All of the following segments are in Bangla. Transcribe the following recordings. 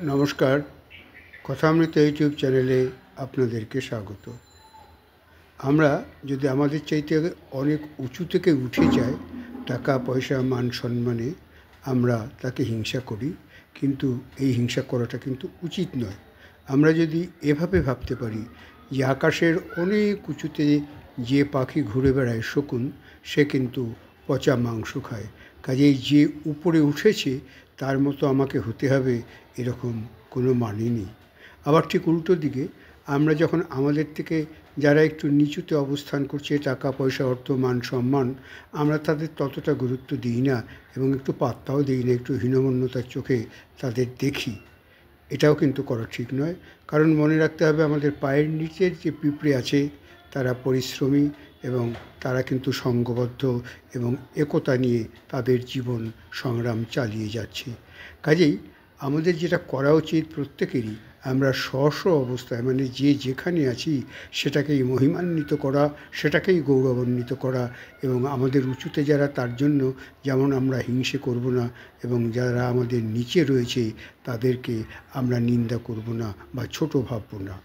নমস্কার, কথামৃত ইউটিউব চ্যানেলে আপনাদেরকে স্বাগত। আমরা যদি আমাদের চাইতে অনেক উঁচু থেকে উঠে যাই, টাকা পয়সা মান সম্মানে, আমরা তাকে হিংসা করি, কিন্তু এই হিংসা করাটা কিন্তু উচিত নয়। আমরা যদি এভাবে ভাবতে পারি যে আকাশের অনেক উঁচুতে যে পাখি ঘুরে বেড়ায় শকুন, সে কিন্তু পচা মাংস খায়, কাজেই যে উপরে উঠেছে তার মতো আমাকে হতে হবে, এরকম কোনো মানে নেই। আবার ঠিক উল্টো দিকে আমরা যখন আমাদের থেকে যারা একটু নিচুতে অবস্থান করছে, টাকা পয়সা অর্থ মান সম্মান, আমরা তাদের ততটা গুরুত্ব দিই না এবং একটু পাত্তাও দিই না, একটু হীনমন্যতার চোখে তাদের দেখি। এটাও কিন্তু করা ঠিক নয়, কারণ মনে রাখতে হবে আমাদের পায়ের নিচের যে পিঁপড়ে আছে তারা পরিশ্রমী এবং তারা কিন্তু সঙ্ঘবদ্ধ এবং একতা নিয়ে তাদের জীবন সংগ্রাম চালিয়ে যাচ্ছে। কাজেই আমাদের যেটা করা উচিত প্রত্যেকেরই, আমরা স্ব অবস্থায় মানে যে যেখানে আছি সেটাকেই মহিমান্বিত করা, সেটাকেই গৌরবান্বিত করা এবং আমাদের উঁচুতে যারা তার জন্য যেমন আমরা হিংসে করব না এবং যারা আমাদের নিচে রয়েছে তাদেরকে আমরা নিন্দা করব না বা ছোট ভাবব না।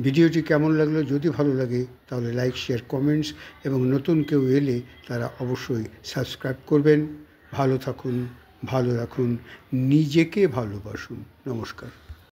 ভিডিওটি কেমন লাগলো? যদি ভালো লাগে তাহলে লাইক, শেয়ার, কমেন্টস এবং নতুন কেউ এলে তারা অবশ্যই সাবস্ক্রাইব করবেন। ভালো থাকুন, ভালো রাখুন, নিজেকে ভালোবাসুন। নমস্কার।